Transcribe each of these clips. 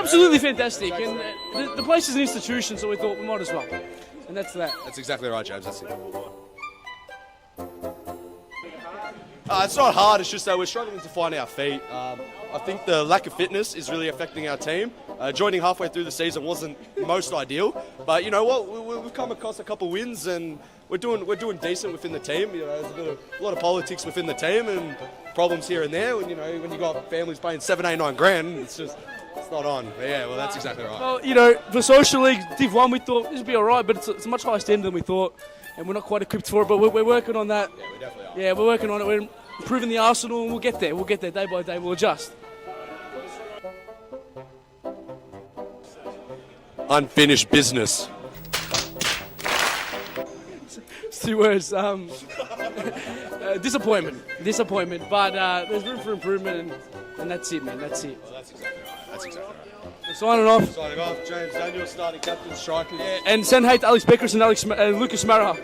absolutely fantastic, and the place is an institution, so we thought we might as well, and that's that. That's exactly right, James. That's it. It's not hard, it's just that we're struggling to find our feet. I think the lack of fitness is really affecting our team. Joining halfway through the season wasn't most ideal, but you know what? We've come across a couple wins and we're doing decent within the team. You know, there's a lot of politics within the team and problems here and there. And you know, when you got families paying 7, 8, 9 grand, it's not on. But yeah, well, that's exactly right. Well, you know, for Social League Div 1, we thought this would be all right, but it's a much higher standard than we thought, and we're not quite equipped for it. But we're working on that. Yeah, we definitely are. Yeah, we're working on it. We're improving the arsenal, and we'll get there. We'll get there day by day. We'll adjust. Unfinished business. It's 2 words. Disappointment. But there's room for improvement, and that's it, man. That's it. Well, that's exactly right. That's exactly right. We're signing off. Signing off. James Daniel, starting captain, strikers. Yeah, and send hate to Alex Beckers and Lucas Mara.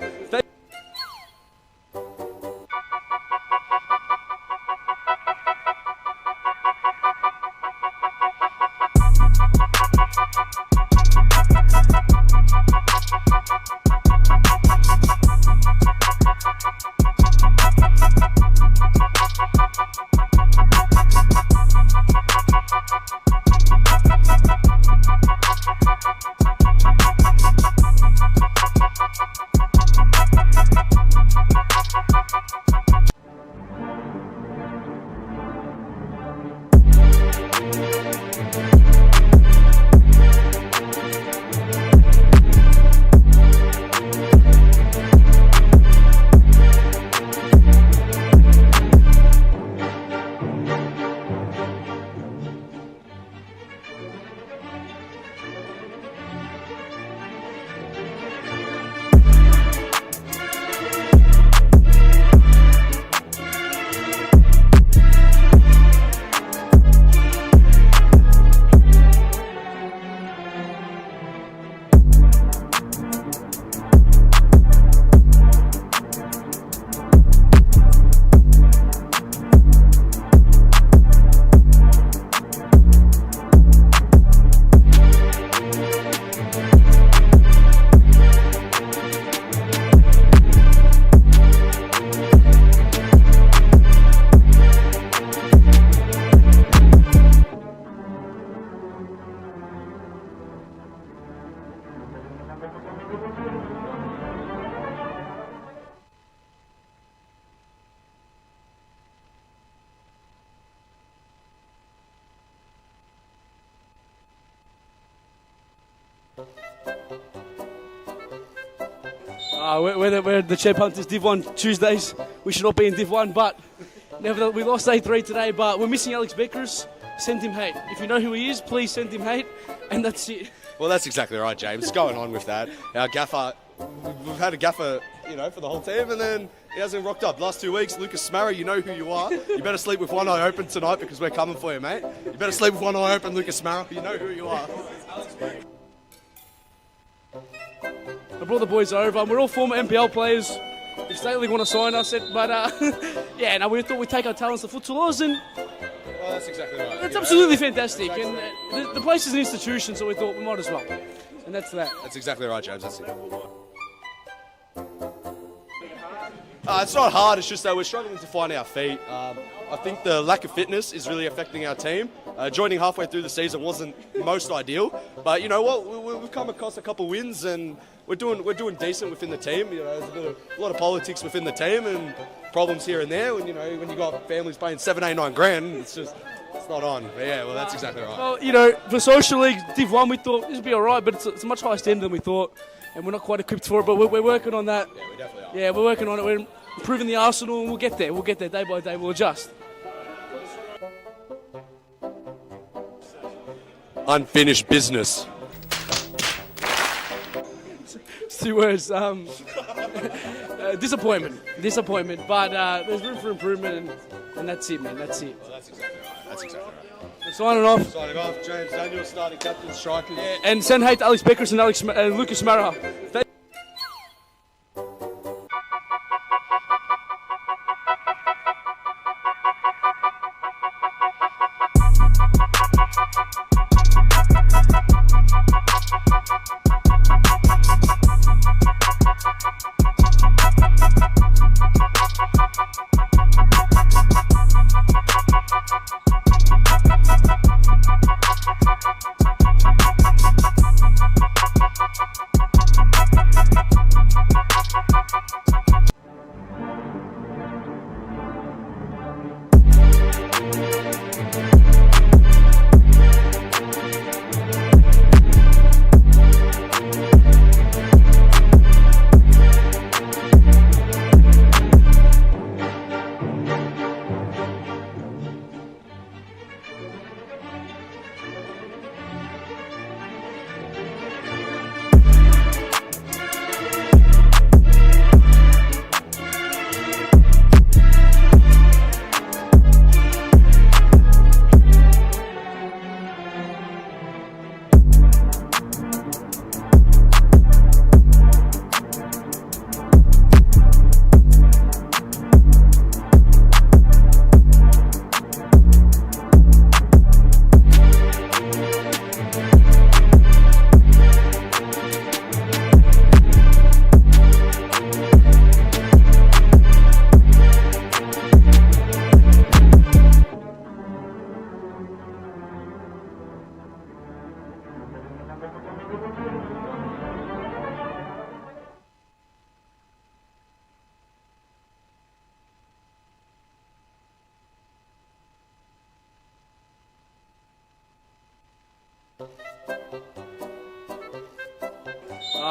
We're the Champ Hunters Div 1 Tuesdays. We should not be in Div 1, but nevertheless, we lost 8-3 today, but we're missing Alex Beckers. Send him hate. If you know who he is, please send him hate, and that's it. Well, that's exactly right, James. What's going on with that? Our gaffer, we've had a gaffer, you know, for the whole team, and then he hasn't rocked up. Last 2 weeks, Lucas Mara, you know who you are. You better sleep with one eye open tonight because we're coming for you, mate. You better sleep with one eye open, Lucas Mara. You know who you are. I brought the boys over. We're all former NPL players. If State League want to sign us, yeah, no, we thought we'd take our talents to futsal and Well, that's exactly right. it's absolutely fantastic, and the place is an institution, so we thought we might as well, and that's that. That's exactly right, James. That's it. It's not hard, it's just that we're struggling to find our feet. I think the lack of fitness is really affecting our team. Joining halfway through the season wasn't most ideal, but you know what? We've come across a couple wins and we're doing decent within the team. You know, there's a lot of politics within the team and problems here and there. And you know, when you got families paying 7, 8, 9 grand, it's not on. But yeah, well, that's exactly right. Well, you know, for Social League Div 1, we thought this would be all right, but it's a much higher standard than we thought, and we're not quite equipped for it. But we're working on that. Yeah, we definitely are. Yeah, we're working on it. We're improving the arsenal, and we'll get there. We'll get there day by day. We'll adjust. Unfinished business. It's 2 words. Disappointment. But there's room for improvement, and that's it, man. That's it. Well, that's exactly right. That's exactly right. We're signing off. Signing off. James Daniel, starting captain, strikers. Yeah, and send hate to Alex Beckers and Lucas Mara.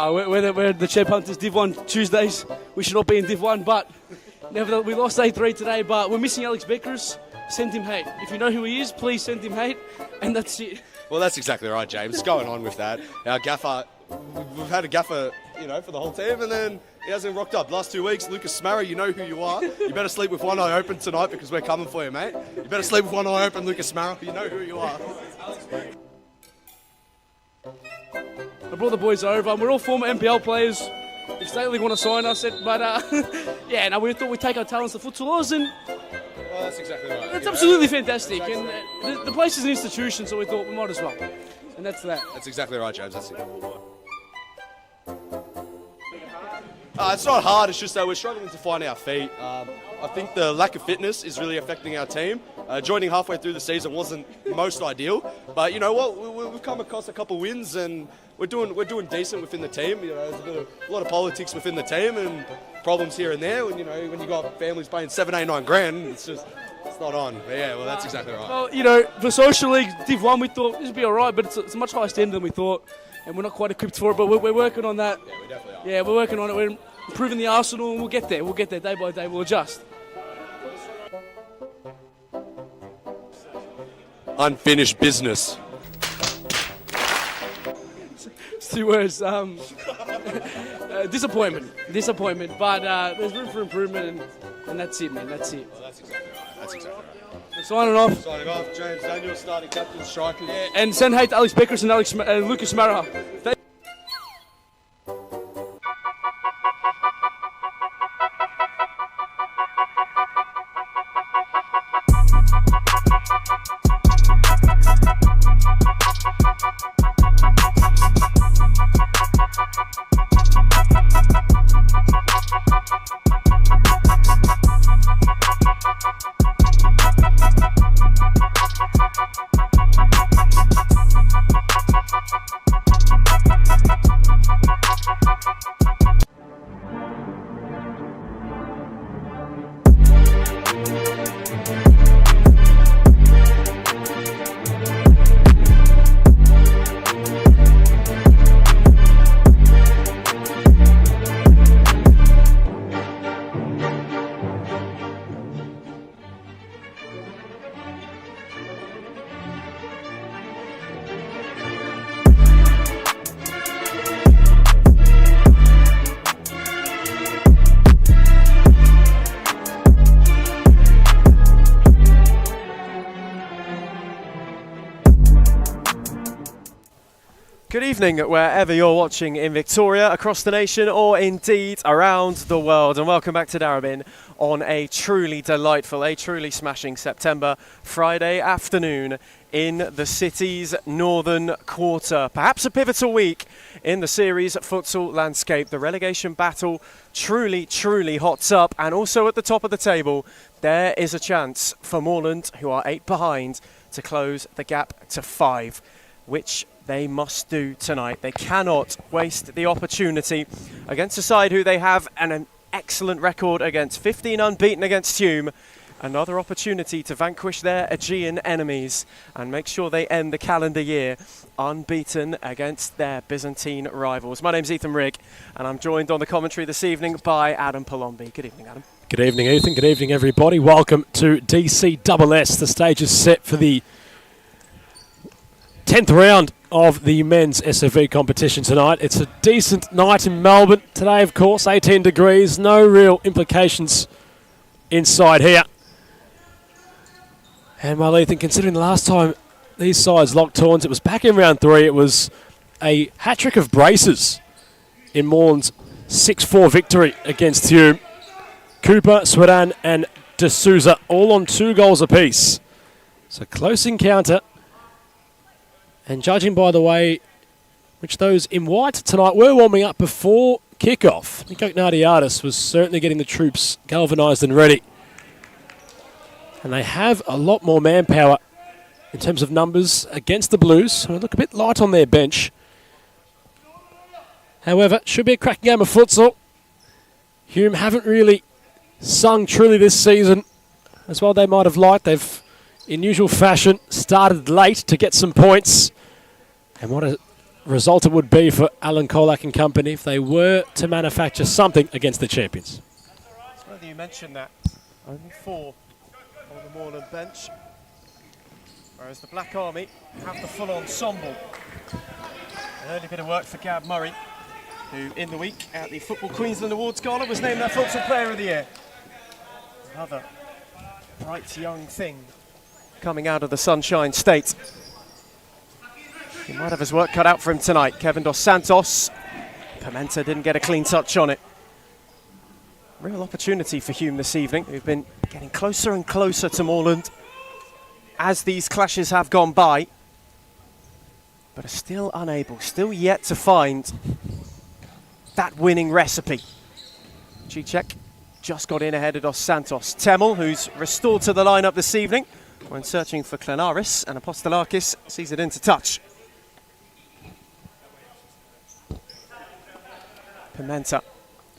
We're the Chip Hunters Div 1 Tuesdays. We should not be in Div 1, but nevertheless, we lost 8-3 today, but we're missing Alex Beckers. Send him hate. If you know who he is, please send him hate, and that's it. Well, that's exactly right, James. Going on with that, our gaffer, we've had a gaffer, for the whole team, and then he hasn't rocked up. Last 2 weeks, Lucas Smarra, you know who you are. You better sleep with one eye open tonight because we're coming for you, mate. You better sleep with one eye open, Lucas Smarra. You know who you are. I brought the boys over. We're all former NPL players. If State League want to sign us, we thought we'd take our talents to futsalers, and well, that's exactly right. It's absolutely fantastic. And the place is an institution, so we thought we might as well. And that's that. That's exactly right, James. That's it. It's not hard, it's just that we're struggling to find our feet. I think the lack of fitness is really affecting our team. Joining halfway through the season wasn't most ideal, but you know what? We've come across a couple wins and we're doing decent within the team. There's a lot of politics within the team and problems here and there. When when you got families paying 7, 8, 9 grand, it's not on. But yeah, well, that's exactly right. Well, for Social League Div 1, we thought this would be all right, but it's a much higher standard than we thought, and we're not quite equipped for it. But we're working on that. Yeah, we definitely are. Yeah, we're working on it. We're improving the arsenal, and we'll get there. We'll get there day by day. We'll adjust. Unfinished business. It's 2 words. Disappointment. But there's room for improvement, and that's it, man. That's it. Well, that's exactly right. That's exactly right. Signing off. Signing off. James Daniel, starting captain, striker. Yeah, and send hate to Alex Beckers and Lucas Smarra. Good evening, wherever you're watching in Victoria, across the nation, or indeed around the world, and welcome back to Darabin on a truly delightful, a truly smashing September Friday afternoon in the city's northern quarter. Perhaps a pivotal week in the series futsal landscape. The relegation battle truly hots up, and also at the top of the table there is a chance for Moreland, who are 8 behind, to close the gap to 5, which they must do tonight. They cannot waste the opportunity against a side who they have an excellent record against, 15 unbeaten against Hume. Another opportunity to vanquish their Aegean enemies and make sure they end the calendar year unbeaten against their Byzantine rivals. My name's Ethan Rigg, and I'm joined on the commentary this evening by Adam Palombi. Good evening, Adam. Good evening, Ethan. Good evening, everybody. Welcome to DCSS. The stage is set for the 10th round of the men's SFV competition tonight. It's a decent night in Melbourne today, of course, 18 degrees. No real implications inside here. And well, Ethan, considering the last time these sides locked horns, it was back in round 3. It was a hat-trick of braces in Moreland's 6-4 victory against Hume. Cooper, Swedan and D'Souza all on 2 goals apiece. So close encounter. And judging by the way which those in white tonight were warming up before kickoff, Nico Gnardiadis was certainly getting the troops galvanised and ready. And they have a lot more manpower in terms of numbers against the Blues, who look a bit light on their bench. However, should be a cracking game of futsal. Hume haven't really sung truly this season as well they might have liked. They've, in usual fashion, started late to get some points. And what a result it would be for Alan Kolak and company if they were to manufacture something against the champions. It's funny you mentioned that. Only 4 on the Moreland bench, whereas the Black Army have the full ensemble. An early bit of work for Gab Murray, who in the week at the Football Queensland Awards Gala was named their Futsal Player of the Year. Another bright young thing coming out of the Sunshine State. He might have his work cut out for him tonight. Kevin Dos Santos. Pimenta didn't get a clean touch on it. Real opportunity for Hume this evening, who've been getting closer and closer to Moreland as these clashes have gone by, but are still unable, still yet to find that winning recipe. Cicek just got in ahead of Dos Santos. Temel, who's restored to the lineup this evening when searching for Klenaris, and Apostolakis sees it into touch. Pimenta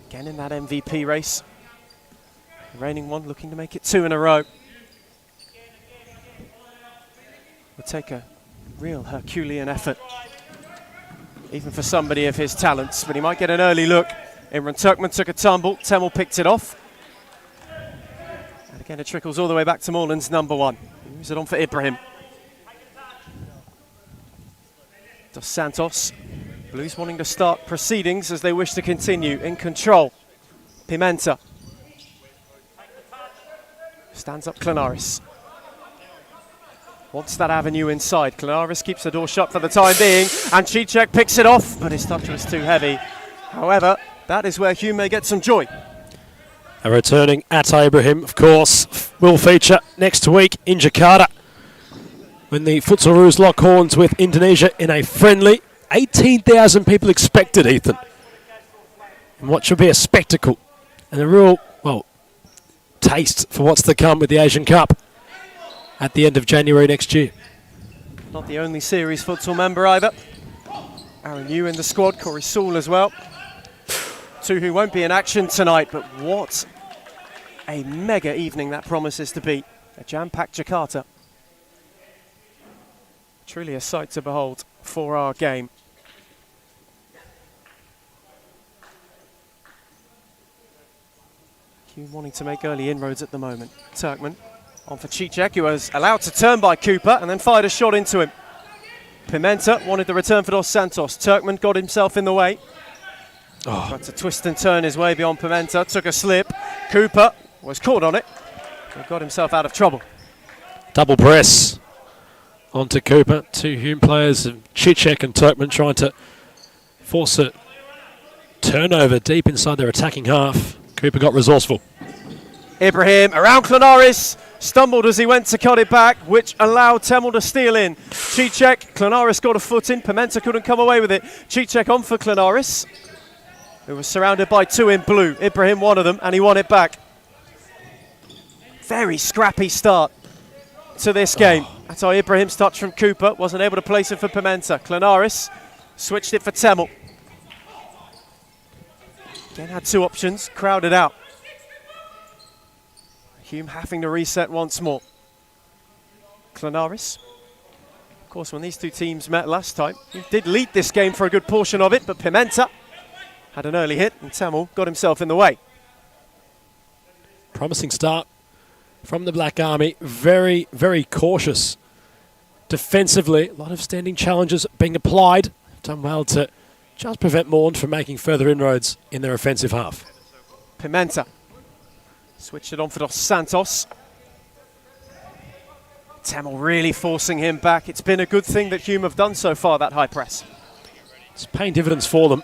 again in that MVP race. The reigning one looking to make it 2 in a row. Would take a real Herculean effort, even for somebody of his talents, but he might get an early look. Imran Turkman took a tumble, Temel picked it off. And again it trickles all the way back to Moreland's number 1. He moves it on for Ibrahim. Dos Santos. Blues wanting to start proceedings as they wish to continue in control. Pimenta. Stands up Klenaris. Wants that avenue inside. Klenaris keeps the door shut for the time being, and Cicek picks it off, but his touch was too heavy. However, that is where Hume may get some joy. A returning at Ibrahim, of course, will feature next week in Jakarta when the Futsalroos lock horns with Indonesia in a friendly. 18,000 people expected, Ethan, in what should be a spectacle and a real, well, taste for what's to come with the Asian Cup at the end of January next year. Not the only series futsal member either. Aaron Yu in the squad, Corey Saul as well. 2 who won't be in action tonight, but what a mega evening that promises to be. A jam-packed Jakarta. Truly a sight to behold for our game. Hume wanting to make early inroads at the moment. Turkman on for Cicek, who was allowed to turn by Cooper and then fired a shot into him. Pimenta wanted the return for Dos Santos. Turkman got himself in the way. Tried to twist and turn his way beyond Pimenta, took a slip. Cooper was caught on it and got himself out of trouble. Double press onto Cooper. 2 Hume players, Cicek and Turkman, trying to force a turnover deep inside their attacking half. Cooper got resourceful. Ibrahim around Klenaris. Stumbled as he went to cut it back, which allowed Temel to steal in. Cicek, Klanaris got a foot in. Pimenta couldn't come away with it. Cicek on for Klanaris, who was surrounded by two in blue. Ibrahim one of them, and he won it back. Very scrappy start to this game. That's how Ibrahim's touch from Cooper. Wasn't able to place it for Pimenta. Klanaris switched it for Temel. Again, had two options, crowded out. Hume having to reset once more. Klanaris. Of course, when these two teams met last time, he did lead this game for a good portion of it, but Pimenta had an early hit and Temel got himself in the way. Promising start from the Black Army. Very, very cautious defensively. A lot of standing challenges being applied. Done well to just prevent Moreland from making further inroads in their offensive half. Pimenta switched it on for Dos Santos. Temel really forcing him back. It's been a good thing that Hume have done so far, that high press. It's paying dividends for them.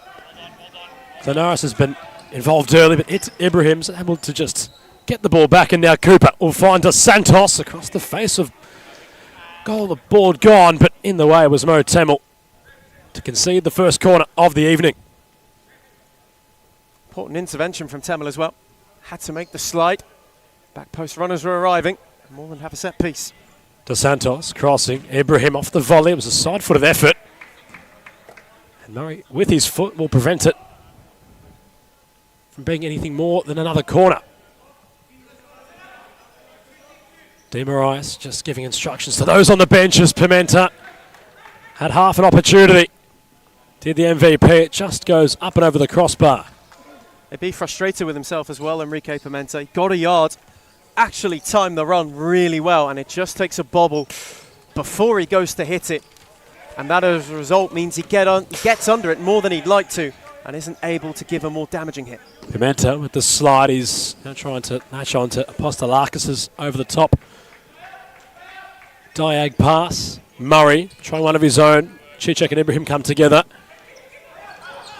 Klanaris has been involved early, but Ibrahim's able to just get the ball back, and now Cooper will find Dos Santos across the face of goal. The board gone, but in the way was Mo Temel to concede the first corner of the evening. Important intervention from Temel as well. Had to make the slide. Back post runners were arriving. Moreland have a set piece. Dos Santos crossing. Ibrahim off the volley. It was a side-footed effort. And Murray, with his foot, will prevent it from being anything more than another corner. De Moraes just giving instructions to those on the bench as Pimenta had half an opportunity. Did the MVP. It just goes up and over the crossbar. He'd be frustrated with himself as well, Enrique Pimenta. He got a yard, actually timed the run really well, and it just takes a bobble before he goes to hit it. And that as a result means he gets under it more than he'd like to and isn't able to give a more damaging hit. Pimenta with the slide. He's now trying to latch on to Apostolakis over the top. Diag pass. Murray trying one of his own. Cicek and Ibrahim come together.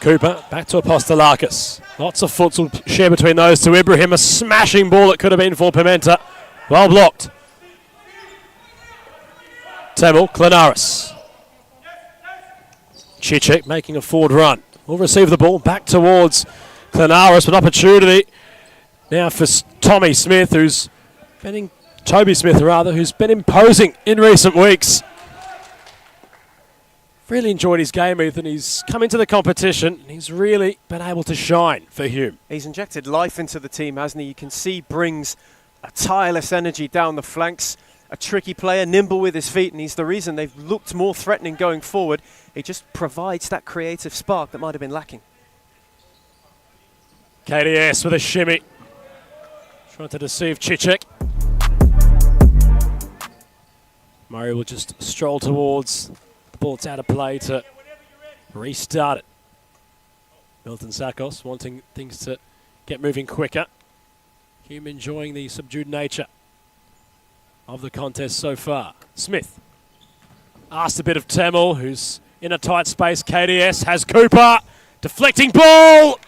Cooper back to Apostolakis. Lots of futsal share between those two. Ibrahim, a smashing ball that could have been for Pimenta. Well blocked. Temel, Klanaris. Cicek making a forward run. Will receive the ball back towards Klanaris. An opportunity now for Toby Smith, who's been imposing in recent weeks. Really enjoyed his game, Ethan. He's come into the competition and he's really been able to shine for Hume. He's injected life into the team, hasn't he? You can see brings a tireless energy down the flanks. A tricky player, nimble with his feet, and he's the reason they've looked more threatening going forward. He just provides that creative spark that might have been lacking. KDS with a shimmy. Trying to deceive Cicek. Murray will just stroll towards the ball. It's out of play to restart it. Milton Sakos wanting things to get moving quicker. Hume enjoying the subdued nature of the contest so far. Smith asked a bit of Temel, who's in a tight space. KDS has Cooper. Deflecting ball.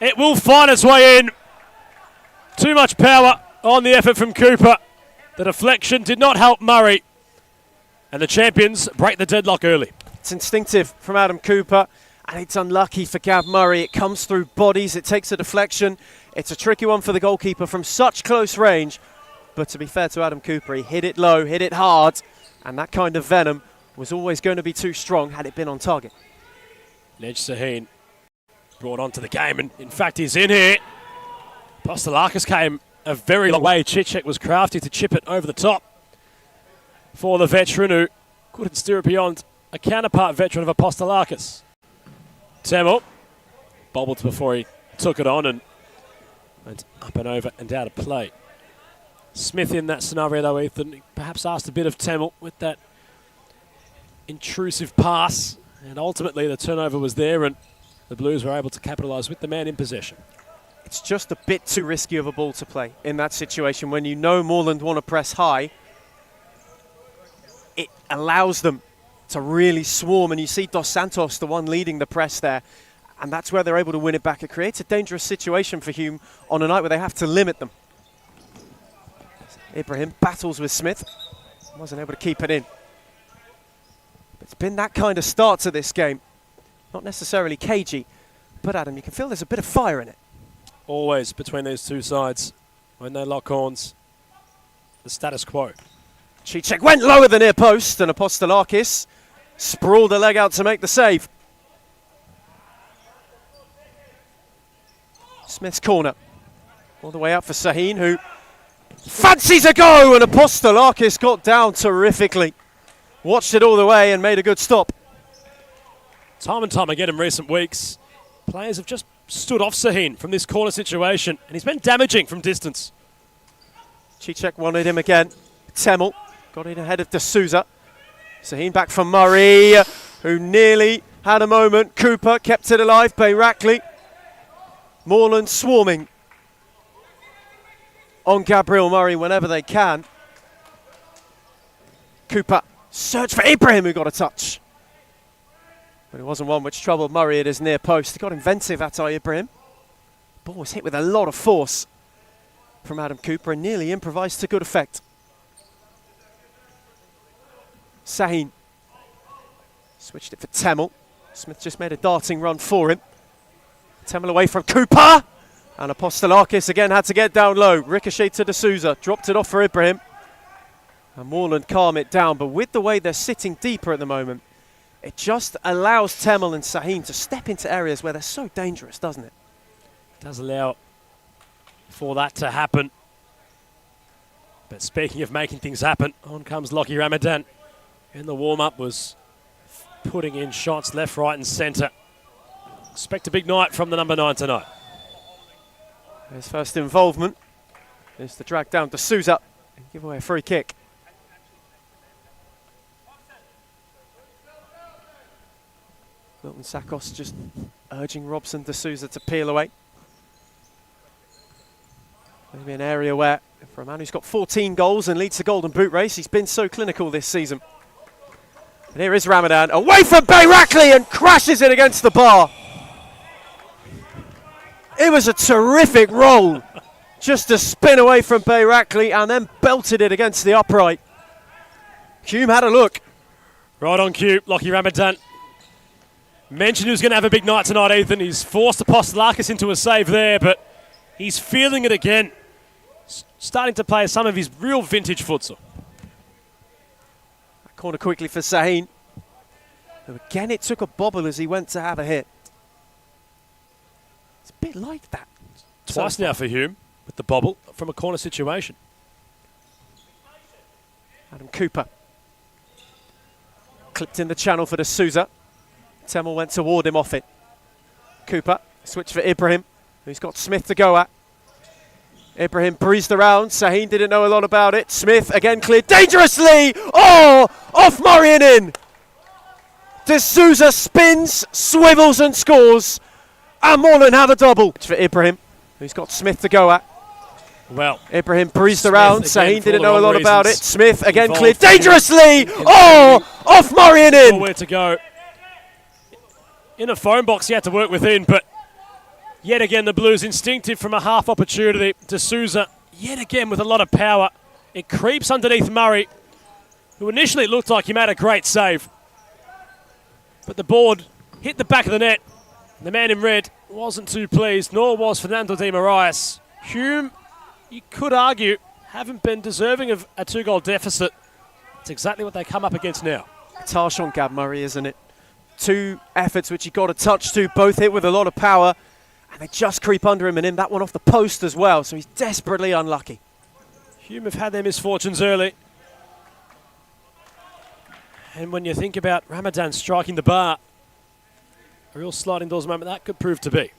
It will find its way in. Too much power on the effort from Cooper. The deflection did not help Murray. And the champions break the deadlock early. It's instinctive from Adam Cooper, and it's unlucky for Gav Murray. It comes through bodies. It takes a deflection. It's a tricky one for the goalkeeper from such close range. But to be fair to Adam Cooper, he hit it low, hit it hard, and that kind of venom was always going to be too strong had it been on target. Nej Sahin brought onto the game, and in fact he's in here. Apostolakis came a very long way. Cicek was crafty to chip it over the top for the veteran who couldn't steer it beyond a counterpart veteran of Apostolakis. Temel bobbled before he took it on and went up and over and out of play. Smith in that scenario though, Ethan, perhaps asked a bit of Temel with that intrusive pass, and ultimately the turnover was there and the Blues were able to capitalise with the man in possession. It's just a bit too risky of a ball to play in that situation. When you know Moreland want to press high, it allows them to really swarm, and you see Dos Santos, the one leading the press there, and that's where they're able to win it back. It creates a dangerous situation for Hume on a night where they have to limit them. Ibrahim battles with Smith. Wasn't able to keep it in. It's been that kind of start to this game. Not necessarily cagey, but Adam, you can feel there's a bit of fire in it. Always between these two sides. When they lock horns, the status quo. Cicek went lower the near post, and Apostolakis sprawled the leg out to make the save. Smith's corner. All the way out for Sahin, who fancies a go, and Apostolakis got down terrifically. Watched it all the way and made a good stop. Time and time again in recent weeks, players have just stood off Sahin from this corner situation, and he's been damaging from distance. Cicek wanted him again. Temel got in ahead of D'Souza. Sahin back from Murray, who nearly had a moment. Cooper kept it alive. Bayrakli. Moreland swarming on Gabriel Murray whenever they can. Cooper searched for Ibrahim, who got a touch. But it wasn't one which troubled Murray at his near post. He got inventive, Atay Ibrahim. Ball was hit with a lot of force from Adam Cooper and nearly improvised to good effect. Sahin switched it for Temel. Smith just made a darting run for him. Temel away from Cooper. And Apostolakis again had to get down low. Ricochet to D'Souza. Dropped it off for Ibrahim. And Moreland calm it down. But with the way they're sitting deeper at the moment, it just allows Temel and Sahin to step into areas where they're so dangerous, doesn't it? It does allow for that to happen. But speaking of making things happen, on comes Lockie Ramadan. In the warm-up was putting in shots left, right and centre. Expect a big night from the number 9 tonight. His first involvement is to drag down D'Souza and give away a free kick. Milton Sakos just urging Robson D'Souza to peel away. Maybe an area where, for a man who's got 14 goals and leads the Golden Boot race, he's been so clinical this season. And here is Ramadan, away from Bayrakli and crashes it against the bar. It was a terrific roll, just to spin away from Bayrakli and then belted it against the upright. Hume had a look. Right on cue, Lockie Ramadan. Mentioned he was going to have a big night tonight, Ethan. He's forced Apostolakis into a save there, but he's feeling it again. Starting to play some of his real vintage futsal. Corner quickly for Sahin. Who again, it took a bobble as he went to have a hit. It's a bit like that. Twice now for Hume with the bobble from a corner situation. Adam Cooper. Clipped in the channel for D'Souza. Temel went toward him off it. Cooper, switch for Ibrahim, who's got Smith to go at. Ibrahim breezed around. Sahin didn't know a lot about it. Smith again cleared dangerously. Oh, off Murray and in. D'Souza spins, swivels and scores. And Moreland have a double for Ibrahim, who's got Smith to go at. Well, Ibrahim breezed Smith around. again Sahin for didn't all know a the lot wrong about it. reasons. Smith again Involved. cleared dangerously. Oh, off Murray and in. Nowhere to go. In a phone box he had to work within, but yet again the Blues instinctive from a half opportunity. D'Souza yet again with a lot of power. It creeps underneath Murray, who initially looked like he made a great save. But the board hit the back of the net. The man in red wasn't too pleased, nor was Fernando de Moraes. Hume, you could argue, haven't been deserving of a 2-goal deficit. It's exactly what they come up against now. It's harsh on Gab Murray, isn't it? 2 efforts which he got a touch to, both hit with a lot of power, and they just creep under him and in. That one off the post as well, so he's desperately unlucky. Hume have had their misfortunes early. And when you think about Ramadan striking the bar, a real sliding doors moment that could prove to be.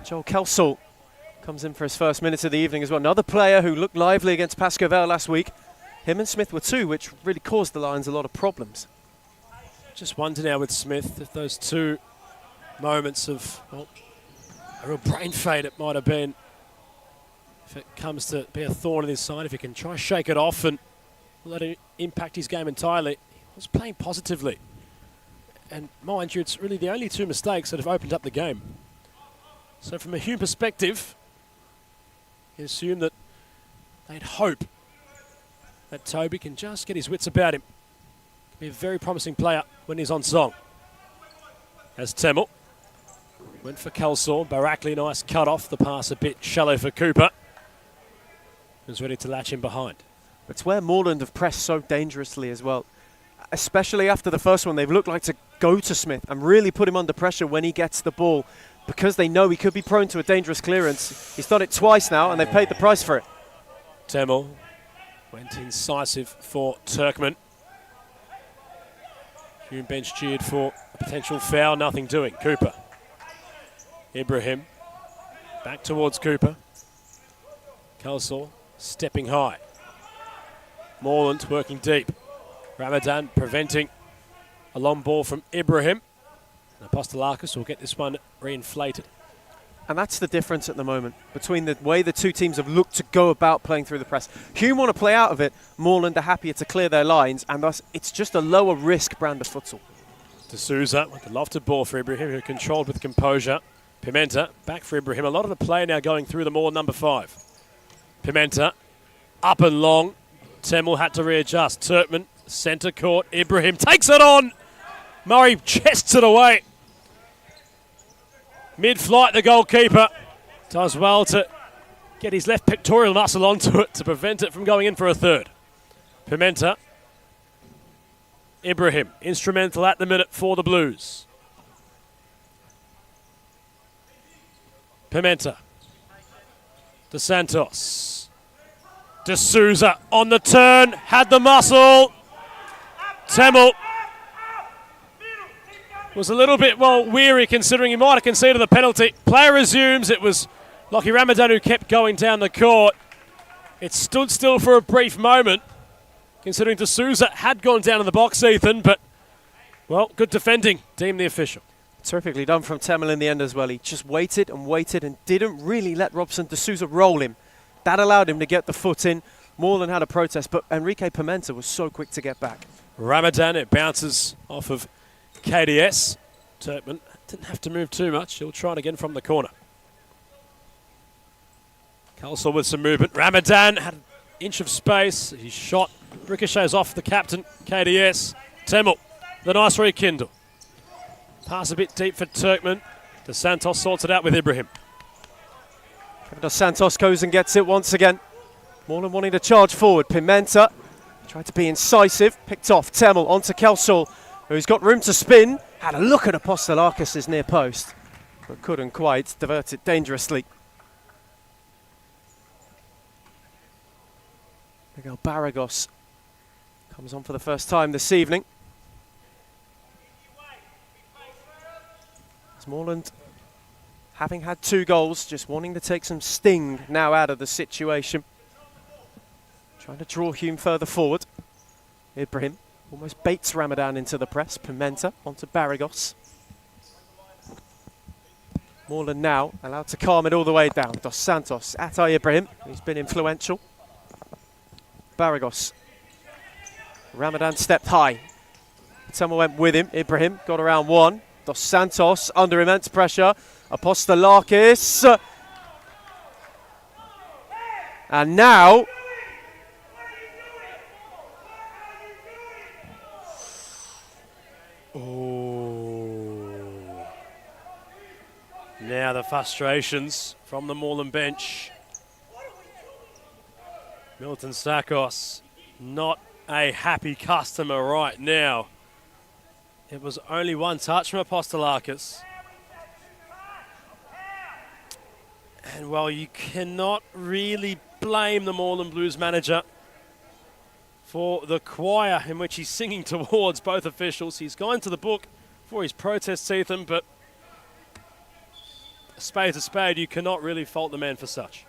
Joel Kelsall comes in for his first minute of the evening as well. Another player who looked lively against Pascoe Vale last week. Him and Smith were 2, which really caused the Lions a lot of problems. Just wonder now with Smith if those 2 moments of, well, a real brain fade it might have been. If it comes to be a thorn in his side, if he can try shake it off and let it impact his game entirely. He was playing positively. And mind you, it's really the only two mistakes that have opened up the game. So from a Hume perspective, you assume that they'd hope that Toby can just get his wits about him. Be a very promising player when he's on song. As Temmel went for Kelsall. Barakli, nice cut off. The pass a bit shallow for Cooper, who's ready to latch in behind. It's where Moreland have pressed so dangerously as well. Especially after the first one, they've looked like to go to Smith and really put him under pressure when he gets the ball, because they know he could be prone to a dangerous clearance. He's done it twice now, and they've paid the price for it. Temmel went incisive for Turkmen. Hume bench cheered for a potential foul, nothing doing. Cooper. Ibrahim back towards Cooper. Kelsall stepping high. Moreland working deep. Ramadan preventing a long ball from Ibrahim. And Apostolakis will get this one reinflated. And that's the difference at the moment between the way the two teams have looked to go about playing through the press. Hume want to play out of it. Moreland are happier to clear their lines, and thus it's just a lower risk brand of futsal. D'Souza with the lofted ball for Ibrahim, who controlled with composure. Pimenta back for Ibrahim. A lot of the play now going through the Moreland number 5. Pimenta up and long. Temmel had to readjust. Turkmen centre court. Ibrahim takes it on. Murray chests it away. Mid-flight, the goalkeeper does well to get his left pectoral muscle onto it to prevent it from going in for a third. Pimenta. Ibrahim, instrumental at the minute for the Blues. Pimenta. De Santos. D'Souza on the turn, had the muscle. Temmel was a little bit, weary considering he might have conceded the penalty. Play resumes. It was Lockie Ramadan who kept going down the court. It stood still for a brief moment, considering D'Souza had gone down in the box, Ethan, but, good defending, deemed the official. Terrifically done from Temmel in the end as well. He just waited and didn't really let Robson D'Souza roll him. That allowed him to get the foot in. Moreland had a protest, but Enrique Pimenta was so quick to get back. Ramadan, it bounces off of KDS. Turkmen didn't have to move too much. He'll try it again from the corner. Kelsall with some movement. Ramadan had an inch of space. He shot. Ricochets off the captain, KDS. Temmel, the nice rekindle. Pass a bit deep for Turkmen. De Santos sorts it out with Ibrahim. Dos Santos goes and gets it once again. Moreland wanting to charge forward. Pimenta tried to be incisive. Picked off. Temmel onto Kelsall, who's got room to spin. Had a look at Apostolakis' near post, but couldn't quite divert it dangerously. Miguel Barragos comes on for the first time this evening. As Moreland, having had 2 goals, just wanting to take some sting now out of the situation. Trying to draw Hume further forward. Ibrahim almost baits Ramadan into the press. Pimenta onto Barragos. Moreland now allowed to calm it all the way down. Dos Santos at Ibrahim. He's been influential. Barragos. Ramadan stepped high. Temmel went with him. Ibrahim got around one. Dos Santos under immense pressure. Apostolakis. And now now the frustrations from the Moreland bench. Milton Sakos, not a happy customer right now. It was only one touch from Apostolakis. And while you cannot really blame the Moreland Blues manager for the choir in which he's singing towards both officials, he's gone to the book for his protests, Ethan, but a spade's a spade. You cannot really fault the man for such.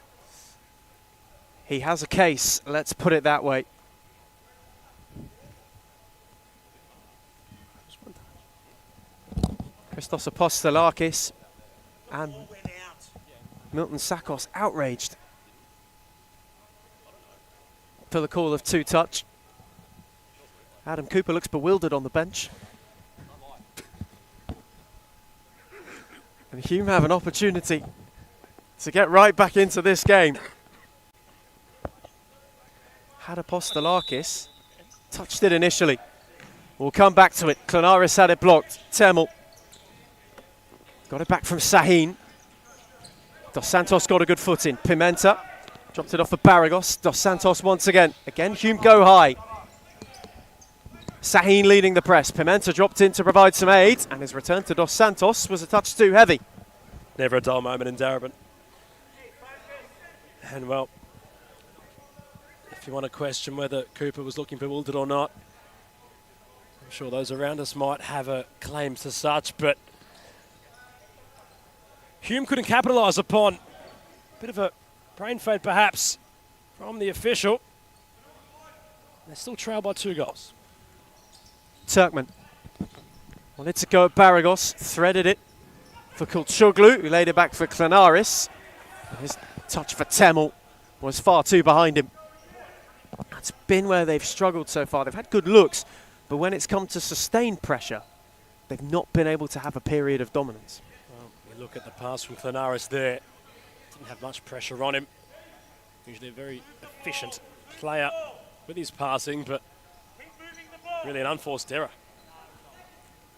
he has a case, let's put it that way. Christos Apostolakis and Milton Sakos outraged for the call of 2-touch. Adam Cooper looks bewildered on the bench. And Hume have an opportunity to get right back into this game. Had Apostolakis touched it initially. We'll come back to it. Clanaris had it blocked. Temel got it back from Sahin. Dos Santos got a good foot in. Pimenta dropped it off for Barragos. Dos Santos once again. Again, Hume go high. Sahin leading the press. Pimenta dropped in to provide some aid, and his return to Dos Santos was a touch too heavy. Never a dull moment in Darebin. And well, if you want to question whether Cooper was looking bewildered or not, I'm sure those around us might have a claim to such, but Hume couldn't capitalise upon a bit of a brain fade perhaps from the official. They still trail by 2 goals. Turkman wanted to go at Barragos, threaded it for Kulchoglu, who laid it back for Clanaris. And his touch for Temel was far too behind him. That's been where they've struggled so far. They've had good looks, but when it's come to sustained pressure, they've not been able to have a period of dominance. Well, we look at the pass from Clanaris there. Didn't have much pressure on him. Usually a very efficient player with his passing, but really an unforced error.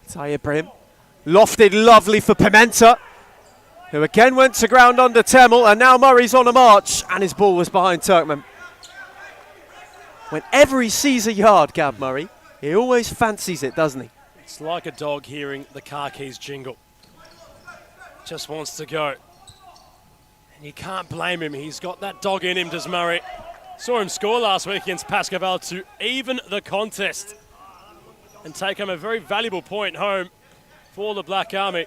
Ty Ibrahim lofted lovely for Pimenta, who again went to ground under Temel, and now Murray's on a march, and his ball was behind Turkman. Whenever he sees a yard, Gab Murray, he always fancies it, doesn't he? It's like a dog hearing the car keys jingle. Just wants to go. And you can't blame him. He's got that dog in him, does Murray. Saw him score last week against Pascoe Vale to even the contest and take home a very valuable point home for the Black Army.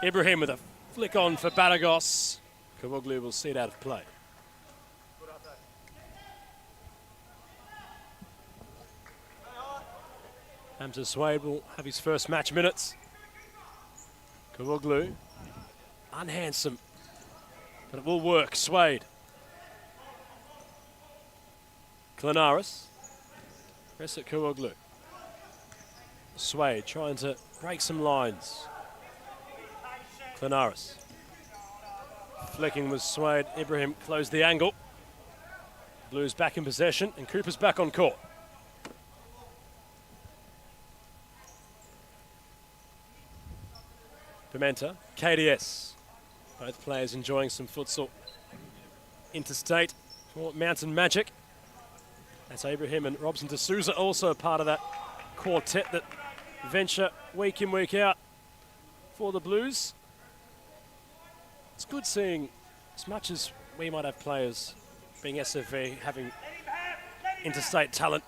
Ibrahim with a flick on for Barragos. Kavoglu will see it out of play. Hamza Swade will have his first match minutes. Kavoglu, unhandsome, but it will work. Swade. Clanaris. Press at Kavoglu. Swade trying to break some lines. Clanaris. Flicking with Swade. Ibrahim closed the angle. Blues back in possession and Cooper's back on court. Pimenta, KDS. Both players enjoying some futsal. Interstate for Mountain Magic. That's Ibrahim and Robson D'Souza, also a part of that quartet that venture week in, week out for the Blues. It's good seeing, as much as we might have players being SFV, having interstate talent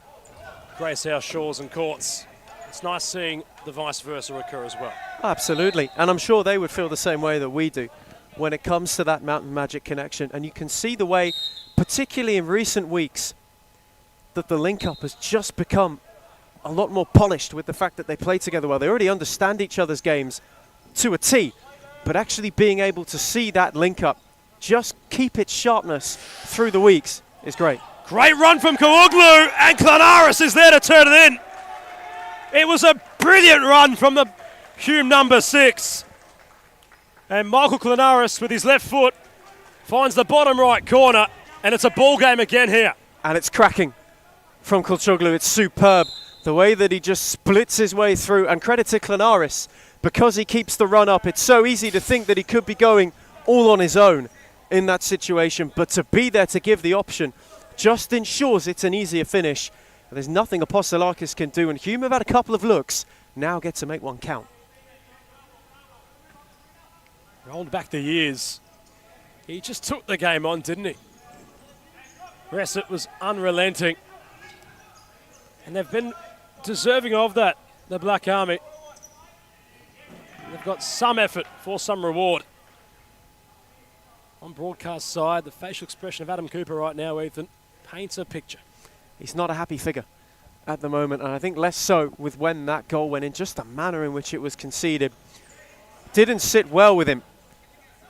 grace our shores and courts. It's nice seeing the vice versa occur as well. Absolutely, and I'm sure they would feel the same way that we do when it comes to that Mountain Magic connection. And you can see the way, particularly in recent weeks, that the link-up has just become a lot more polished with the fact that they play together well. They already understand each other's games to a T, but actually being able to see that link-up just keep its sharpness through the weeks is great. Great run from Kavoglu, and Clanaris is there to turn it in. It was a brilliant run from the Hume number 6. And Michael Clanaris with his left foot finds the bottom right corner, and it's a ball game again here. And it's cracking from Kulchoglu. It's superb. The way that he just splits his way through, and credit to Clanaris because he keeps the run up. It's so easy to think that he could be going all on his own in that situation, but to be there to give the option just ensures it's an easier finish. There's nothing Apostolakis can do, and Hume have had a couple of looks, now get to make one count. Rolled back the years. He just took the game on, didn't he? Ressett was unrelenting. And they've been deserving of that, the Black Army. They've got some effort for some reward. On broadcast side, the facial expression of Adam Cooper right now, Ethan, paints a picture. He's not a happy figure at the moment, and I think less so with when that goal went in, just the manner in which it was conceded. Didn't sit well with him,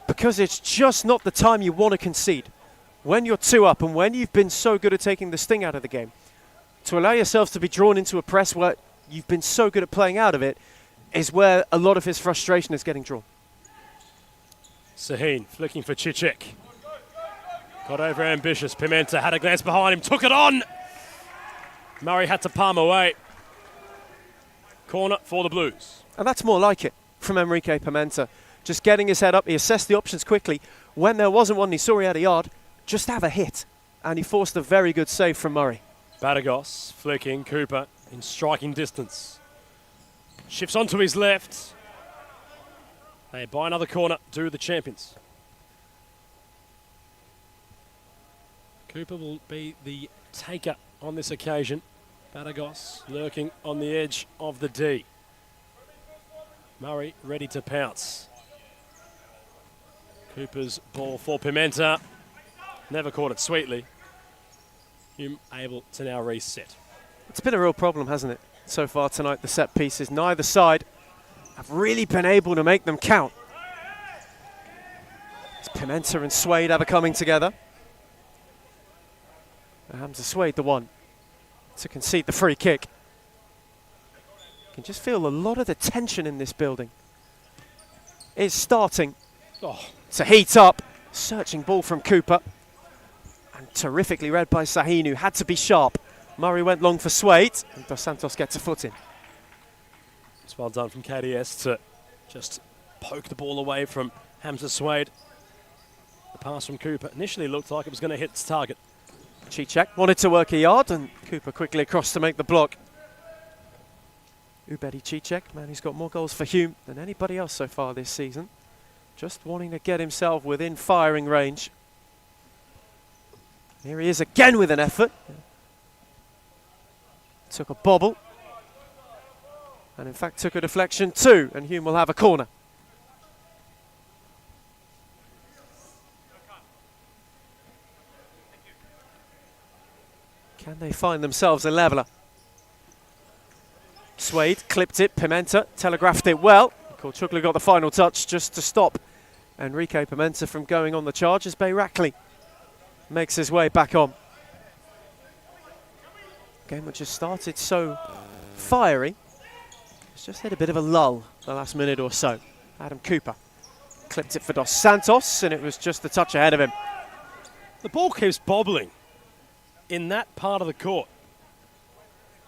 because it's just not the time you want to concede. When you're 2 up and when you've been so good at taking the sting out of the game, to allow yourselves to be drawn into a press where you've been so good at playing out of it is where a lot of his frustration is getting drawn. Sahin flicking for Cicek. Got over ambitious. Pimenta had a glance behind him, took it on. Murray had to palm away. Corner for the Blues. And that's more like it from Enrique Pimenta. Just getting his head up, he assessed the options quickly. When there wasn't one, he saw he had a yard, just have a hit. And he forced a very good save from Murray. Badagos flicking, Cooper in striking distance. Shifts onto his left. They buy another corner, do the champions. Cooper will be the taker on this occasion. Badagos lurking on the edge of the D. Murray ready to pounce. Cooper's ball for Pimenta. Never caught it sweetly. Hume able to now reset. It's been a real problem, hasn't it, so far tonight, the set pieces. Neither side have really been able to make them count. It's Pimenta and Suede ever coming together. Hamza Suede the one to concede the free kick. You can just feel a lot of the tension in this building is starting to heat up. Searching ball from Cooper. And terrifically read by Sahin, who had to be sharp. Murray went long for Suede, and Dos Santos gets a foot in. It's well done from KDS to just poke the ball away from Hamza Suede. The pass from Cooper initially looked like it was going to hit its target. Cicek wanted to work a yard, and Cooper quickly across to make the block. Ubedi Cicek, man, he's got more goals for Hume than anybody else so far this season. Just wanting to get himself within firing range. Here he is again with an effort. Took a bobble. And in fact took a deflection too, and Hume will have a corner. Can they find themselves a leveller? Suede clipped it, Pimenta telegraphed it well. Korchuklu got the final touch just to stop Enrique Pimenta from going on the charge as Bayrakli makes his way back on. Game which has started so fiery, it's just had a bit of a lull the last minute or so. Adam Cooper clipped it for Dos Santos, and it was just a touch ahead of him. The ball keeps bobbling in that part of the court.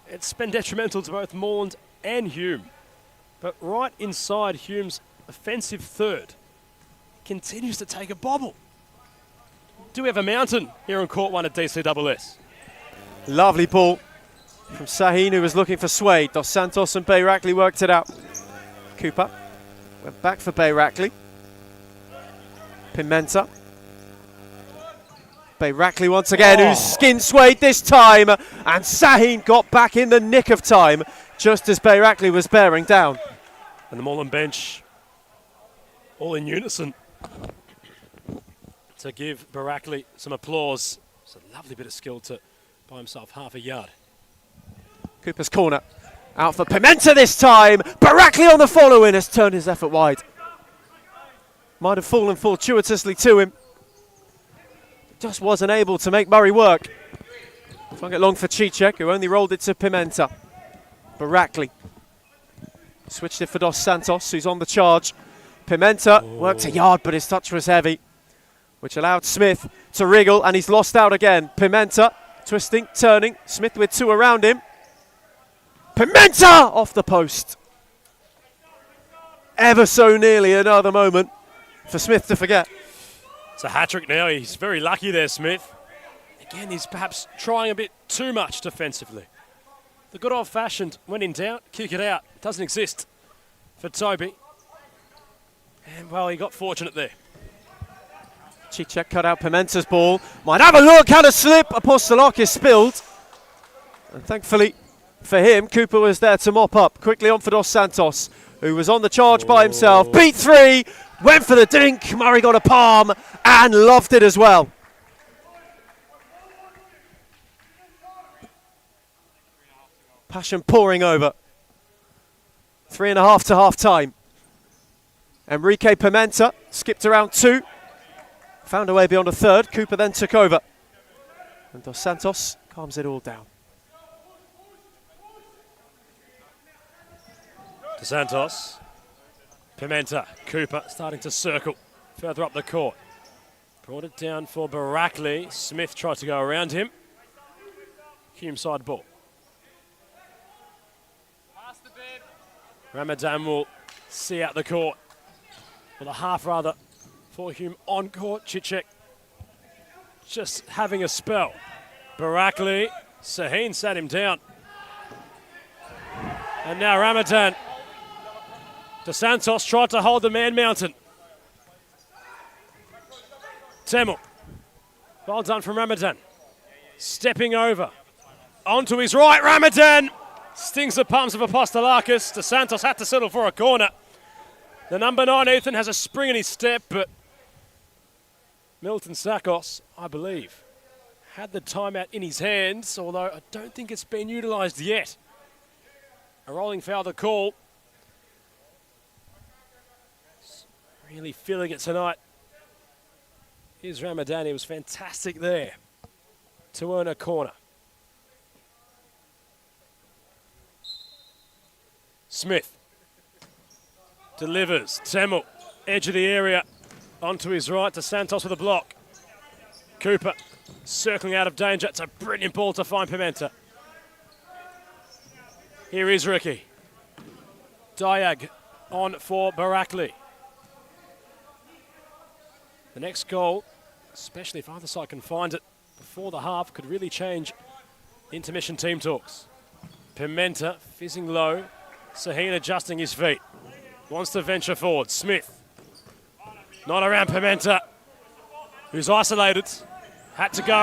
It's been detrimental to both Moreland and Hume. But right inside Hume's offensive third, continues to take a bobble. Do we have a mountain here on court 1 at DCSS? Lovely ball from Sahin, who was looking for Suede. Dos Santos and Bayrakli worked it out. Cooper went back for Bayrakli. Pimenta. Bayrakli once again, who skinned Suede this time. And Sahin got back in the nick of time, just as Bayrakli was bearing down. And the Moreland bench, all in unison, to give Bayrakli some applause. It's a lovely bit of skill to buy himself half a yard. Cooper's corner. Out for Pimenta this time. Bayrakli on the follow-in has turned his effort wide. Might have fallen fortuitously to him. Just wasn't able to make Murray work. Flung it long for Cicek, who only rolled it to Pimenta. Bayrakli switched it for Dos Santos, who's on the charge. Pimenta worked a yard, but his touch was heavy, which allowed Smith to wriggle, and he's lost out again. Pimenta twisting, turning. Smith with two around him. Pimenta off the post. Ever so nearly another moment for Smith to forget. It's a hat-trick now. He's very lucky there, Smith. Again, he's perhaps trying a bit too much defensively. The good old-fashioned, when in doubt, kick it out. It doesn't exist for Toby. And, well, he got fortunate there. Cicek cut out Pimenta's ball. Might have a look, had a slip. Apostolakis spilled. And thankfully for him, Cooper was there to mop up. Quickly on for Dos Santos, who was on the charge by himself. Beat three, went for the dink. Murray got a palm and loved it as well. Passion pouring over. 3.5 to half time. Enrique Pimenta skipped around two. Found a way beyond a third. Cooper then took over. And Dos Santos calms it all down. Dos Santos. Pimenta. Cooper starting to circle. further up the court. Brought it down for Barakli. Smith tried to go around him. Hume side ball. Ramadan will see out the court. Well, a half rather for Hume on court. Chichek just having a spell. Barakli. Saheen sat him down. And now Ramadan. Dos Santos tried to hold the man mountain. Temel. Well done from Ramadan. Stepping over. Onto his right, Ramadan. Stings the palms of Apostolakis. Dos Santos had to settle for a corner. The number 9, Ethan, has a spring in his step, but Milton Sakos, I believe, had the timeout in his hands, although I don't think it's been utilised yet. A rolling foul to call. Really feeling it tonight. Here's Ramadan. He was fantastic there to earn a corner. Smith delivers. Temel, edge of the area, onto his right to Santos with a block. Cooper circling out of danger. It's a brilliant ball to find Pimenta. Here is Ricky. Diag on for Barakli. The next goal, especially if either side can find it before the half, could really change intermission team talks. Pimenta fizzing low. Saheen adjusting his feet. Wants to venture forward. Smith. Not around Pimenta, who's isolated. Had to go